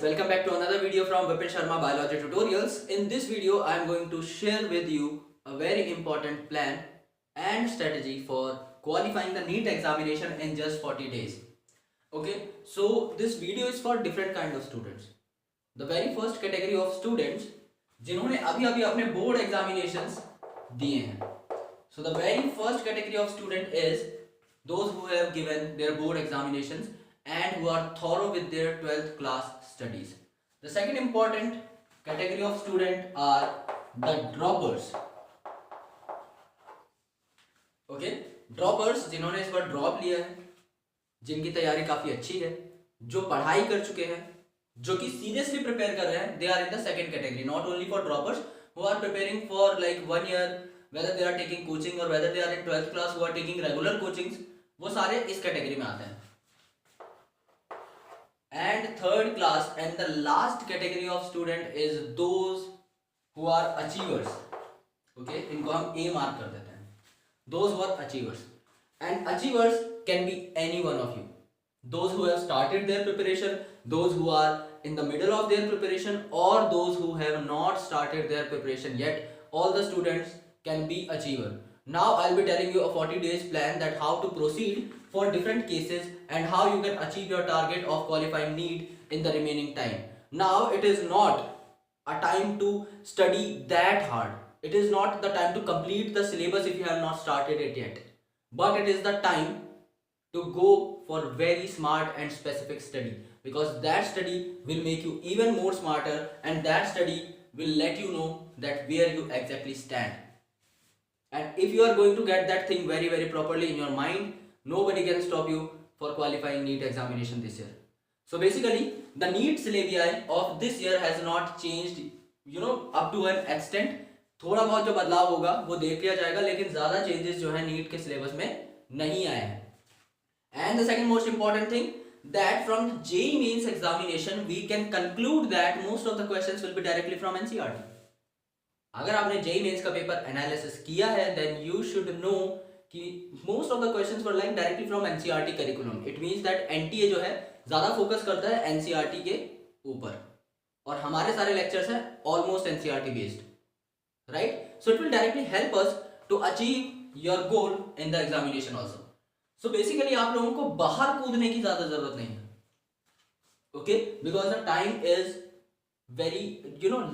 welcome back to another video from Vipin Sharma Biology Tutorials. In this video, I am going to share with you a very important plan and strategy for qualifying the NEET examination in just 40 days. Okay, so this video is for different kind of students. The very first category of students जिन्होंने अभी अपने board examinations दिए हैं. So the very first category of student is those who have given their board examinations and who are thorough with their 12th class studies. The second important category of student are the droppers. Okay, droppers जिन्होंने इस बार drop लिया है, जिनकी तैयारी काफी अच्छी है, जो पढ़ाई कर चुके हैं, जो कि सीरियसली प्रिपेयर कर रहे हैं, they are in the second category. Not only for droppers who are preparing for like 1 year, whether they are taking coaching or whether they are in 12th class who are taking regular coachings, वो सारे इस category में आते हैं. And third class and the last category of student is those who are achievers. Okay, इनको हम A mark कर देते हैं. Those who are achievers. And achievers can be any one of you. Those who have started their preparation, those who are in the middle of their preparation, or those who have not started their preparation yet. All the students can be achiever. Now I'll be telling you a 40 days plan that how to proceed for different cases and how you can achieve your target of qualifying NEET in the remaining time. Now it is not a time to study that hard. It is not the time to complete the syllabus if you have not started it yet. But it is the time to go for very smart and specific study, because that study will make you even more smarter and that study will let you know that where you exactly stand. And if you are going to get that thing very properly in your mind, nobody can stop you for qualifying NEET examination this year. So basically the NEET syllabi of this year has not changed, up to an extent. थोड़ा बहुत जो बदलाव होगा वो देख लिया जाएगा, लेकिन ज्यादा चेंजेस जो है नीट के सिलेबस में नहीं आए हैं. And the second most important thing, that from the JEE Mains examination we can conclude that most of the questions will be directly from NCERT. अगर आपने JEE Mains का पेपर एनालिसिस किया है, then you should know कि most of the questions were like directly from NCERT curriculum. It means that NTA जो है ज़्यादा focus करता है NCERT के ऊपर, और हमारे सारे लेक्चर्स हैं almost NCERT based, right? So it will directly help us to achieve your goal in the examination also. So basically आप लोगों को बाहर कूदने की ज़्यादा ज़रूरत नहीं है, okay? Because the time is very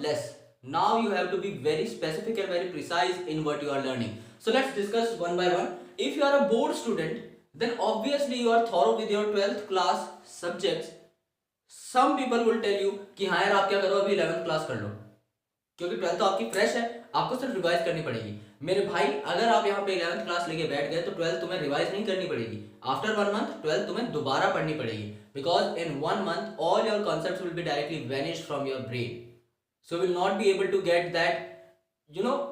less. Now you have to be very specific and very precise in what you are learning. So let's discuss one by one. If you are a board student, then obviously you are thorough with your 12th class subjects. Some people will tell you कि हाँ यार आप क्या करो, अभी 11th class कर लो, क्योंकि 12th तो आपकी फ्रेश है, आपको सिर्फ रिवाइज करनी पड़ेगी. मेरे भाई, अगर आप यहाँ पे 11th क्लास लेके बैठ गए तो 12th तुम्हें रिवाइज नहीं करनी पड़ेगी. आफ्टर 1 मंथ 12th तुम्हें दोबारा पढ़नी पड़ेगी, because in 1 month all your concepts will be directly vanished from your brain. So will not be able to get that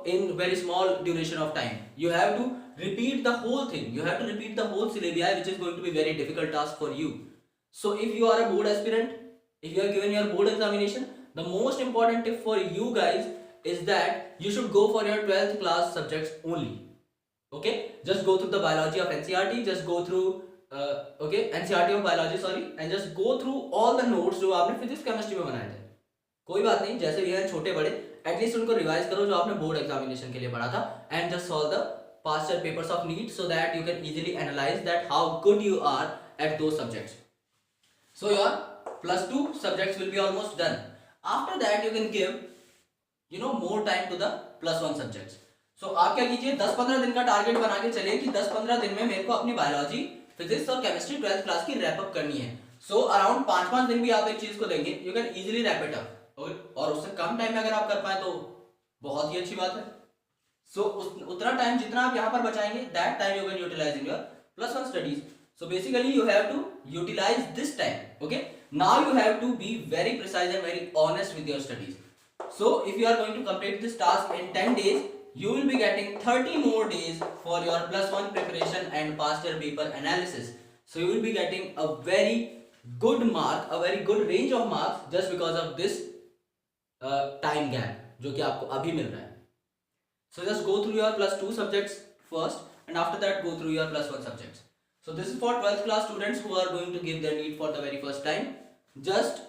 in very small duration of time. You have to repeat the whole thing. You have to repeat the whole syllabi, which is going to be very difficult task for you. So if you are a board aspirant, if you are given your board examination, the most important tip for you guys is that you should go for your 12th class subjects only. Okay, just go through the biology of NCERT, just go through NCERT of biology, sorry, and just go through all the notes जो आपने physics chemistry में बनाए थे. कोई बात नहीं, जैसे भी हैं छोटे बड़े, एटलीस्ट उनको रिवाइज करो जो आपने बोर्ड एग्जामिनेशन के लिए पढ़ा था, and just solve the past year papers of NEET so that you can easily analyse that how good you are at those subjects. So your +2 subjects will be almost done. After that you can give more time to the +1 subjects. So आप क्या कीजिए, 10-15 दिन का target बना के चलिए कि 10-15 दिन में मेरे को अपनी बायोलॉजी, फिजिक्स और केमिस्ट्री 12th क्लास की रैप अप करनी है. सो अराउंड 5-5 दिन भी आप एक चीज को देंगे, you can easily wrap it up. और उससे कम टाइम में अगर आप कर पाए तो बहुत ही अच्छी बात है. सो उतना टाइम जितना आप यहाँ पर बचाएंगे, that time you can utilize in your +1 studies. So basically you have to utilize this time. Okay, now you have to be very precise and very honest with your studies. So if you are going to complete this task in 10 days, you will be getting 30 more days for your +1 preparation and past year paper analysis. So you will be getting a very good mark, a very good range of marks just because of this time gap जो कि आपको अभी मिल रहा है. So just go through your +2 subjects first and after that go through your +1 subjects. So this is for 12th class students who are going to give their NEET for the very first time. Just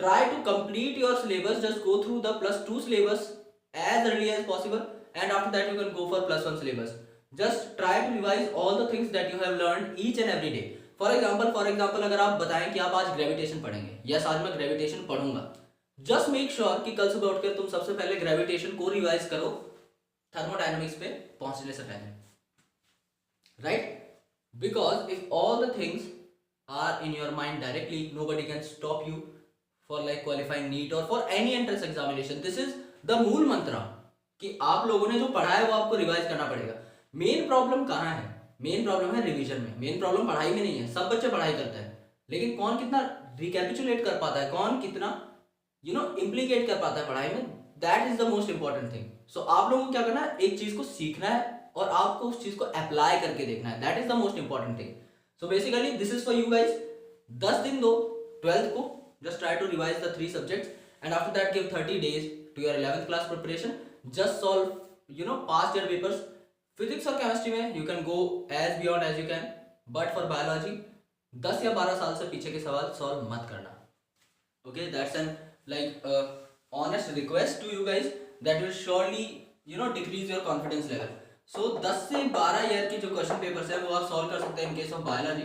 try to complete your syllabus, just go through the +2 syllabus as early as possible, and after that you can go for +1 syllabus. Just try to revise all the things that you have learned each and every day. For example अगर आप बताएं कि आप आज gravitation पढ़ेंगे, yes आज मैं gravitation पढ़ूंगा, जस्ट मेक श्योर कि कल सुबह उठकर तुम सबसे पहले ग्रेविटेशन को रिवाइज करो थर्मोडायनेमिक्स पे पहुंचने से पहले, right? Because if all the things are in your mind directly, nobody can stop you for like qualifying NEET or for any entrance examination. This is the मूल मंत्र कि आप लोगों ने जो पढ़ा है वो आपको रिवाइज करना पड़ेगा. मेन प्रॉब्लम कहाँ है? मेन प्रॉब्लम है रिवीजन में. मेन प्रॉब्लम पढ़ाई में नहीं है. सब बच्चे पढ़ाई करते हैं, लेकिन कौन कितना रिकैपिचुलेट कर पाता है, कौन कितना इम्प्लीकेट कर पाता है पढ़ाई में, that is the most important thing. So आप लोगों को क्या करना है, एक चीज को सीखना है और आपको उस चीज को अप्लाई करके देखना है. That is the most important thing. So basically this is for you guys. 10 दिन दो 12th को, just try to revise the 3 subjects and after that give 30 days to your 11th class preparation. Just solve past year papers. Physics और chemistry में you can go as beyond as you can, but for biology 10 या 12 साल से पीछे के सवाल solve मत करना. Okay, that's an honest request to you guys that will surely decrease your confidence level. सो 10 से 12 ईयर के जो क्वेश्चन पेपर्स है वो आप सॉल्व कर सकते हैं in case of biology.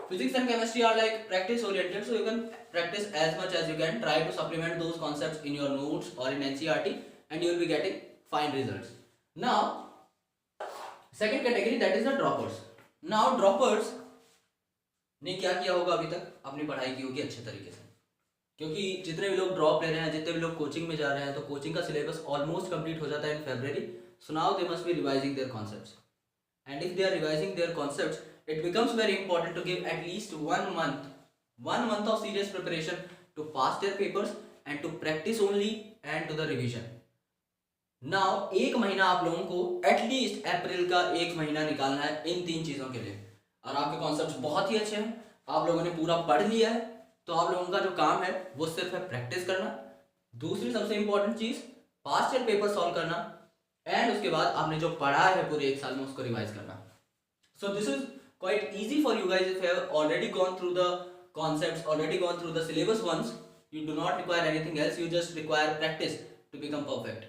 Physics and chemistry are like practice oriented, so you can practise as much as you can. Try to supplement those concepts in your notes और in NCERT and you will be getting fine results. Now second category, that is the droppers. Now droppers ने क्या किया होगा, अभी तक अपनी पढ़ाई की होगी अच्छे तरीके से, क्योंकि जितने भी लोग ड्रॉप ले रहे हैं, जितने भी लोग कोचिंग में जा रहे हैं, तो कोचिंग का सिलेबस ऑलमोस्ट कंप्लीट हो जाता है इन February. So now they must be revising their concepts, and if they are revising their concepts, it becomes very important to give at least 1 month of serious preparation to pass their papers and to practice only and to the revision. Now एक महीना आप लोगों को at least अप्रैल का 1 महीना निकालना है इन 3 चीजों के लिए. और आपके कॉन्सेप्ट्स बहुत ही अच्छे हैं, आप लोगों ने पूरा पढ़ लिया है, तो आप लोगों का जो काम है वो सिर्फ है प्रैक्टिस करना. दूसरी सबसे इंपॉर्टेंट चीज पास्ट ईयर पेपर सॉल्व करना, एंड उसके बाद आपने जो पढ़ा है पूरे 1 साल में उसको रिवाइज करना. So this is quite easy for you guys if you have already gone through the concepts, already gone through the syllabus once. You do not require anything else, you just require practice to become perfect.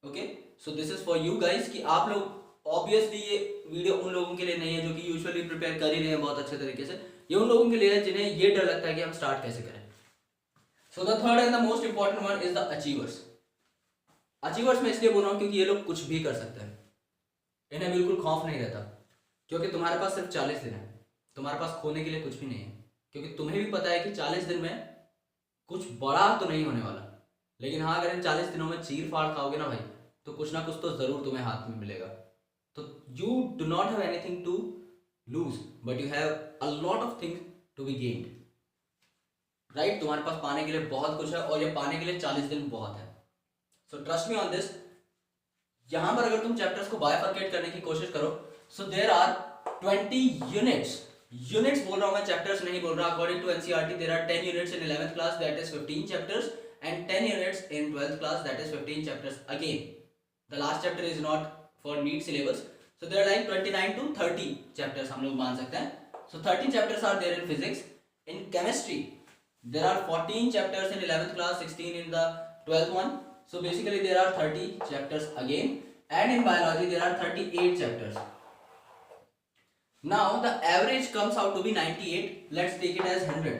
Okay, so this is for you guys कि आप लोग obviously ये video उन लोगों के लिए नहीं है जो कि यूजुअली प्रिपेयर कर ही रहे हैं बहुत अच्छे तरीके से. ये उन लोगों के लिए है जिन्हें ये डर लगता है कि हम स्टार्ट कैसे करें. So the third and the most important one is the achievers. Achievers में इसलिए बोल रहा हूँ क्योंकि ये लोग कुछ भी कर सकते हैं, इन्हें बिल्कुल खौफ नहीं रहता, क्योंकि तुम्हारे पास सिर्फ 40 दिन है. तुम्हारे पास खोने के लिए कुछ भी नहीं है, क्योंकि तुम्हें भी पता है कि 40 दिन में कुछ बड़ा तो नहीं होने वाला. लेकिन हाँ, अगर इन 40 दिनों में चीर फाड़ खाओगे ना भाई, तो कुछ ना कुछ तो जरूर तुम्हें हाथ में मिलेगा. तो you do not have anything to lose, but you have a lot of things to be gained, right? तुम्हारे पास पाने के लिए बहुत कुछ है, और ये पाने के लिए 40 दिन बहुत है. So trust me on this. यहाँ पर अगर तुम चैप्टर्स को बायफर्केट करने की कोशिश करो, so there are 20 units. Units बोल रहा हूँ मैं, चैप्टर्स नहीं बोल रहा. According to NCERT there are 10 units in 11th class, that is 15 chapters, and 10 units in 12th class, that is 15 chapters again. The last chapter is not for NEET syllabus, so there are like 29 to 30 chapters हम लोग मान सकते हैं. So 13 chapters are there in physics. In chemistry there are 14 chapters in 11th class, 16 in the 12th one. So basically there are 30 chapters again, and in biology there are 38 chapters. Now the average comes out to be 98. Let's take it as 100.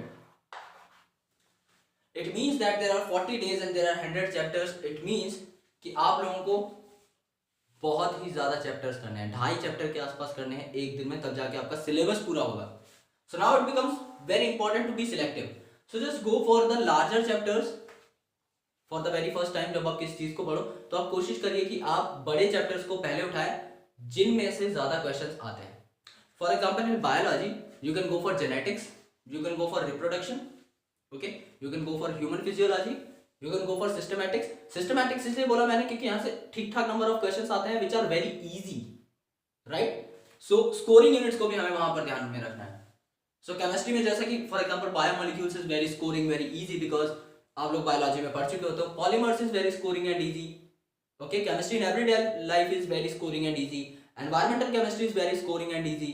It means that there are 40 days and there are 100 chapters. It means कि आप लोगों को बहुत ही ज्यादा chapters करने हैं, 2.5 chapter के आसपास करने हैं एक दिन में, तब जाके आपका सिलेबस पूरा होगा. So now it becomes very important to be selective. So just go for the larger chapters. For the very first time जब आप किसी चीज को पढ़ो, तो आप कोशिश करिए कि आप बड़े चैप्टर्स को पहले उठाएं जिनमें से ज्यादा क्वेश्चंस आते हैं. For example in biology you can go for genetics, you can go for reproduction, okay, you can go for human physiology, you can go for systematics. Systematics इसलिए बोला मैंने क्योंकि यहाँ से ठीक ठाक नंबर ऑफ क्वेश्चंस आते हैं which are very easy, right? So scoring units को भी हमें वहां पर ध्यान में रखना है. सो केमिस्ट्री में जैसे कि for example biomolecules is very scoring, very easy, because आप लोग बायोलॉजी में पढ़ चुके हो. तो polymers is very scoring and easy, okay. Chemistry in everyday life is very scoring and easy. Environmental chemistry is very scoring and easy.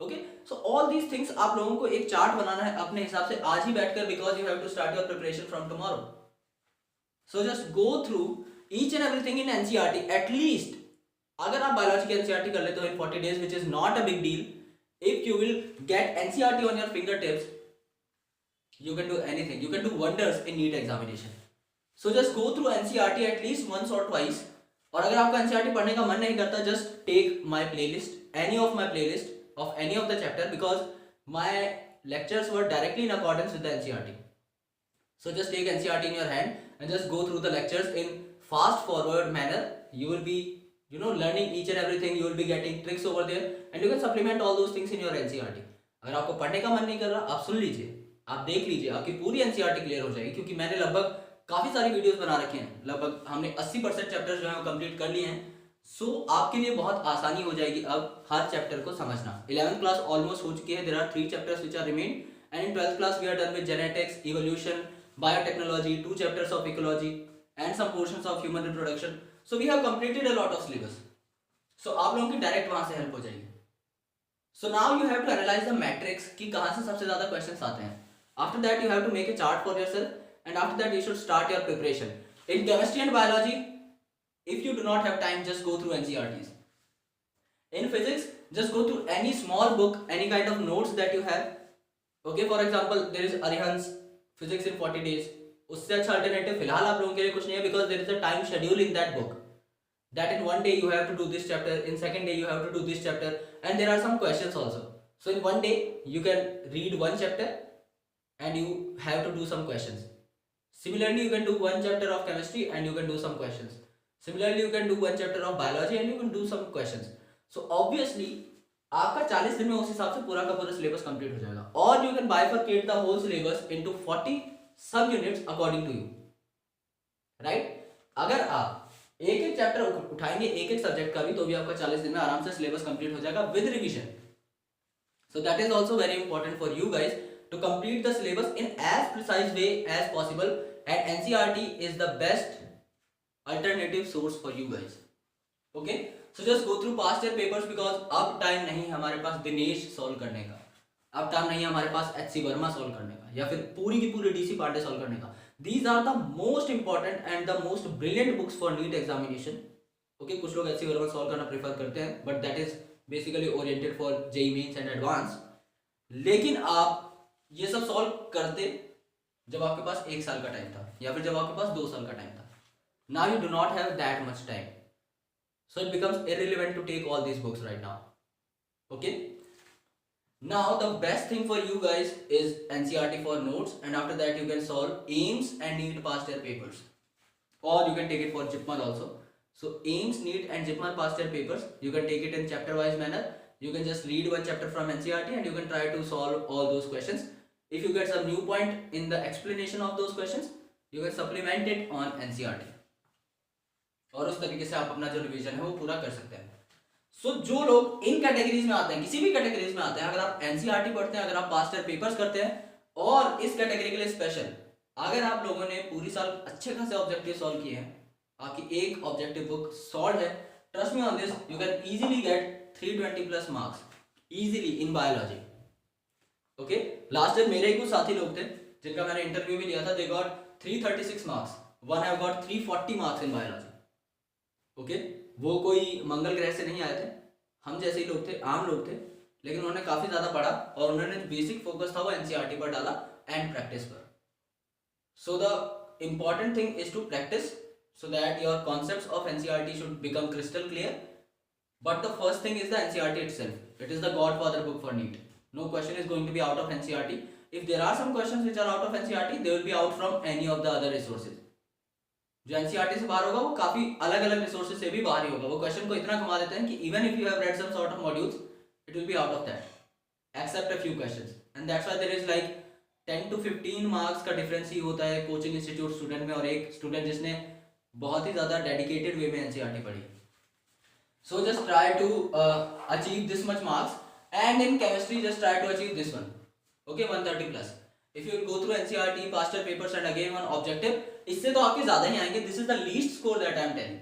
Okay, so all these things आप लोगों को एक चार्ट बनाना है अपने हिसाब से आज ही बैठकर, because you have to start your preparation from tomorrow. So just go through each and everything in NCERT. At least अगर आप बायोलॉजी की एनसीईआरटी कर लेते हो in 40 days, which is not a big deal. If you will get NCERT on your finger tips, you can do anything, you can do wonders in NEET examination. So just go through NCERT at least once or twice. और अगर आपका NCERT पढ़ने का मन नहीं करता, just take my playlist, any of my playlist of any of the chapter, because my lectures were directly in accordance with the NCERT. So just take NCERT in your hand and just go through the lectures in fast forward manner. You will be learning each and everything. You will be getting tricks over there, and you can supplement all those things in your NCERT. अगर आपको पढ़ने का मन नहीं कर रहा, आप सुन लीजिए, आप देख लीजिए, आपकी पूरी एनसीईआरटी क्लियर हो जाएगी. क्योंकि मैंने लगभग काफी सारी वीडियोस बना रखे हैं, लगभग हमने 80% चैप्टर्स जो है कंप्लीट कर लिए हैं. सो आपके लिए बहुत आसानी हो जाएगी अब हर चैप्टर को समझना. 11th क्लास ऑलमोस्ट हो चुकी है. There are 3 chapters which are remain, and in 12th class we are done with genetics, evolution, biotechnology, 2 chapters of ecology and some portions of human reproduction. So we have completed a lot of syllabus. So आप लोगों की direct वहां से help हो जाएगी. So now you have to analyse the matrix कि कहां से सबसे ज्यादा क्वेश्चंस आते हैं. After that you have to make a chart for yourself, and after that you should start your preparation. In chemistry and biology, if you do not have time, just go through NCERTs. In physics, just go through any small book, any kind of notes that you have. Okay, for example, there is Arihant's Physics in 40 days. उससे अच्छा alternative फिलहाल आप लोगों के लिए कुछ नहीं है, because there is a time schedule in that book. That in one day you have to do this chapter, in second day you have to do this chapter, and there are some questions also. So in one day you can read one chapter and you have to do some questions. Similarly, you can do one chapter of chemistry and you can do some questions. Similarly, you can do one chapter of biology and you can do some questions. So obviously, आपका 40 दिन में उस हिसाब से पूरा का पूरा syllabus complete हो जाएगा. और you can bifurcate the whole syllabus into 40 सब units according to you. Right? अगर आप एक एक चैप्टर उठाएंगे एक एक सब्जेक्ट का भी, तो भी आपका 40 दिन में आराम से सिलेबस कंप्लीट हो जाएगा with revision. So that is also very important for you guys to complete the syllabus in as precise way as possible, and NCERT is the best alternative source for you guys. Okay, so just go through past year papers, because अब time नहीं हमारे पास Dinesh solve करने का, अब time नहीं है हमारे पास HC Verma solve करने का, या फिर पूरी की पूरी DC पांडे सॉल्व करने का. These are the most important and the most brilliant books for NEET examination. Okay, कुछ लोग HC वर्मा सॉल्व करना प्रेफर करते हैं, but that is basically oriented for JEE Mains and Advanced. लेकिन आप ये सब सॉल्व करते जब आपके पास 1 साल का टाइम था, या फिर जब आपके पास 2 साल का टाइम था. Now you do not have that much time, so it becomes irrelevant to take all these books right now. Okay, now the best thing for you guys is NCERT for notes, and after that you can solve AIIMS and NEET past year papers, और you can take it for JIPMER also. So AIIMS, NEET and JIPMER past year papers, you can take it in chapter wise manner. You can just read one chapter from NCERT and you can try to solve all those questions. If you get some new point in the explanation of those questions, you can supplement it on NCERT, और उस तरीके से आप अपना जो revision है वो पूरा कर सकते हैं. सो जो लोग इन कैटेगरीज में आते हैं, किसी भी कैटेगरीज में आते हैं, अगर आप NCERT पढ़ते हैं, अगर आप पास्ट ईयर पेपर्स करते हैं, और इस कैटेगरी के लिए स्पेशल अगर आप लोगों ने पूरी साल अच्छे खासे ऑब्जेक्टिव सॉल्व किए हैं, आपकी एक ऑब्जेक्टिव बुक सॉल्व है, trust me on this, you can easily get 320 plus marks easily in biology. Okay, last year मेरे ही कुछ साथी लोग थे जिनका मैंने इंटरव्यू भी लिया था, they got 336 marks, one have got 340 marks in biology. Okay, वो कोई मंगल ग्रह से नहीं आए थे, हम जैसे ही लोग थे, आम लोग थे, लेकिन उन्होंने काफी ज्यादा पढ़ा और उन्होंने बेसिक फोकस था वो एनसीईआरटी पर डाला एंड प्रैक्टिस पर. So the important thing is to practice so that your concepts of NCERT should become crystal clear. But the first thing is the NCERT itself. It is the godfather book for NEET. No question is going to be out of NCERT. If there are some questions which are out of NCERT, they will be out from any of the other resources. जो NCERT से बाहर होगा वो काफी अलग अलग resources से भी बाहर ही होगा. वो क्वेश्चन को इतना घुमा देते हैं कि even if you have read some sort of modules, it will be out of that, except a few questions. And that's why there is like 10 to 15 marks का difference ही होता है कोचिंग इंस्टीट्यूट स्टूडेंट में और एक student जिसने बहुत ही ज्यादा dedicated वे में एनसीईआरटी पढ़ी. So just try to achieve this much marks, and in chemistry just try to achieve this one. Okay, 130 plus. If you will go through NCERT past year papers and again one objective, इससे तो आपके ज्यादा ही आएंगे. This is the least score that I am telling.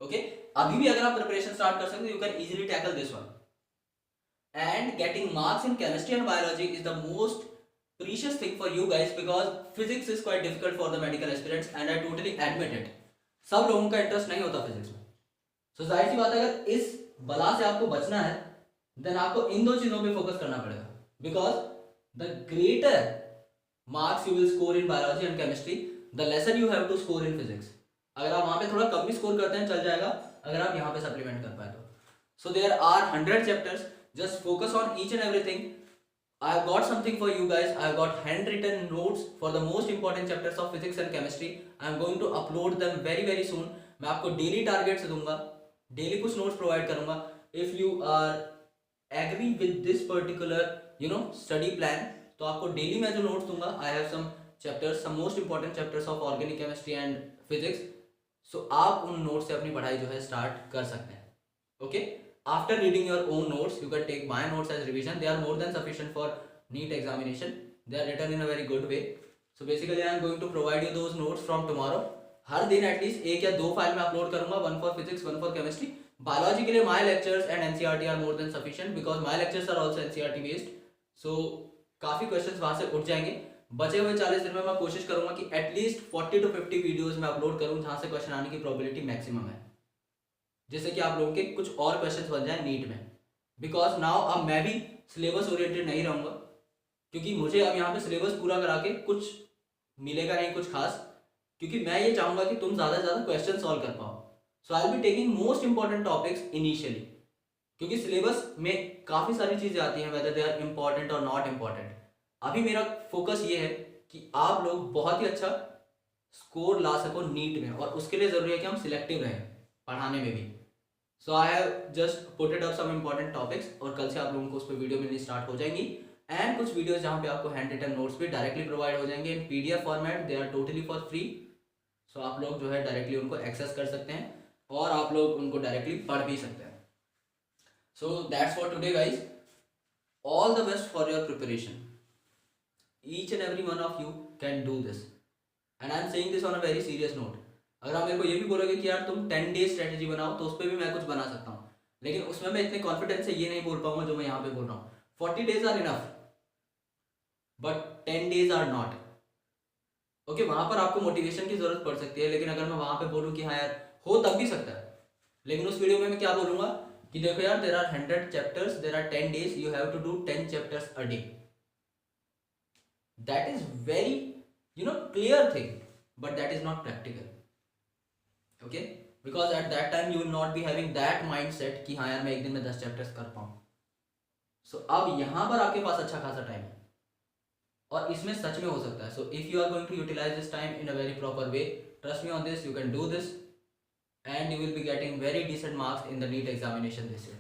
Okay, अभी भी अगर आप प्रिपरेशन स्टार्ट कर सकते हो, you can easily tackle this one. and getting marks in chemistry and biology is the most precious thing for you guys because physics is quite difficult for the medical aspirants and I totally admit it. सब लोगों का interest नहीं होता physics में. सो जाहिर सी बात है, अगर इस बला से आपको बचना है देन आपको इन दो चीजों पे फोकस करना पड़ेगा because the greater marks you will score in biology and chemistry the lesser you have to score in physics. अगर आप वहां पे थोड़ा कम भी स्कोर करते हैं चल जाएगा अगर आप यहाँ पे सप्लीमेंट कर पाए तो. So there are 100 chapters, just focus on each and everything. I have got something for you guys. I have got handwritten notes for the most important chapters of physics and chemistry. I am going to upload them very soon. मैं आपको daily targets दूंगा, daily कुछ notes provide करूंगा. If you are agree with this particular study plan तो आपको daily मैं जो notes दूंगा, I have some chapters, some most important chapters of organic chemistry and physics. So आप उन नोट्स से अपनी पढ़ाई जो है स्टार्ट कर सकते हैं. Okay, after reading your own notes you can take my notes as revision. They are more than sufficient for NEET examination. They are written in a very good way. So basically I am going to provide you those notes from tomorrow. हर दिन at least एक या दो file में upload करूंगा, one for physics one for chemistry. Biology के लिए my lectures and NCERT are more than sufficient because my lectures are also NCERT based. So काफी क्वेश्चंस वहां से उठ जाएंगे. बचे हुए 40 दिन में मैं कोशिश करूंगा कि एटलीस्ट 40 to 50 वीडियोस में अपलोड करूं जहां से क्वेश्चन आने की प्रोबेबिलिटी मैक्सिमम है, जिससे कि आप लोगों के कुछ और क्वेश्चंस बन जाए नीट में. बिकॉज नाउ अब मैं भी सिलेबस ओरिएंटेड नहीं रहूंगा क्योंकि मुझे अब यहाँ पे सिलेबस पूरा करा के कुछ मिलेगा नहीं कुछ खास, क्योंकि मैं ये चाहूंगा कि तुम ज़्यादा से ज़्यादा क्वेश्चन सॉल्व कर पाओ. So I will be taking most important topics initially क्योंकि सिलेबस में काफ़ी सारी चीज़ें आती हैं वेदर दे आर इंपॉर्टेंट और नॉट इंपॉर्टेंट. अभी मेरा फोकस ये है कि आप लोग बहुत ही अच्छा स्कोर ला सको नीट में और उसके लिए ज़रूरी है कि हम सिलेक्टिव रहें पढ़ाने में भी. So I have just put it up some important topics और कल से आप लोगों को उस पर वीडियो मिलनी स्टार्ट हो जाएंगी एंड कुछ वीडियोस जहाँ पे आपको हैंड रिटन नोट्स भी डायरेक्टली प्रोवाइड हो जाएंगे in PDF format. They are totally for free. So आप लोग जो है डायरेक्टली उनको एक्सेस कर सकते हैं और आप लोग उनको डायरेक्टली पढ़ भी सकते हैं. So that's for today guys. All the best for your preparation. Each and every one of you can do this and I am saying this on a very serious note. अगर आप मेरे को ये भी बोलोगे कि यार तुम 10 डेज स्ट्रेटेजी बनाओ तो उस पर भी मैं कुछ बना सकता हूँ, लेकिन उसमें मैं इतने कॉन्फिडेंस से ये नहीं बोल पाऊंगा जो मैं यहाँ पे बोल रहा हूँ. 40 days are enough but 10 days are not. Okay, वहां पर आपको मोटिवेशन की जरूरत पड़ सकती है, लेकिन अगर मैं वहां पे बोलूँ कि हाँ यार हो तब भी सकता है, लेकिन उस वीडियो में मैं क्या बोलूंगा कि देखो यार there are 100 chapters, there are 10 days, you have to do 10 chapters a day. That is very clear thing but that is not practical. Okay, because at that time you will not be having that mindset कि हाँ यार मैं एक दिन में 10 chapters कर पाऊँ. सो अब यहाँ पर आपके पास अच्छा खासा टाइम है और इसमें सच में हो सकता है. So if you are going to utilize this time in a very proper way, trust me on this, you can do this and you will be getting very decent marks in the NEET examination this year.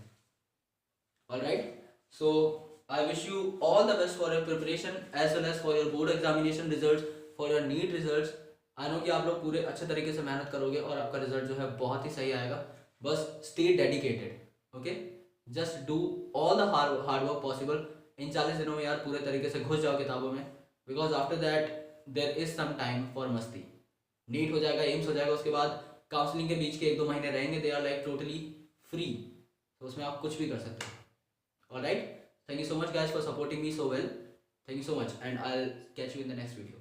Alright, so I wish you all the best for your preparation as well as for your board examination results, for your NEET results. I know कि आप लोग पूरे अच्छे तरीके से मेहनत करोगे और आपका रिजल्ट जो है बहुत ही सही आएगा. बस stay dedicated. Okay, just do all the hard work possible. इन 40 दिनों में यार पूरे तरीके से घुस जाओ किताबों में because after that there is some time for मस्ती. नीट हो जाएगा, एम्स हो जाएगा, उसके बाद काउंसलिंग के बीच के 1-2 महीने रहेंगे, they are like totally free. तो उसमें आप कुछ भी कर सकते हो. Alright, thank you so much guys for supporting me so well. Thank you so much and I'll catch you in the next video.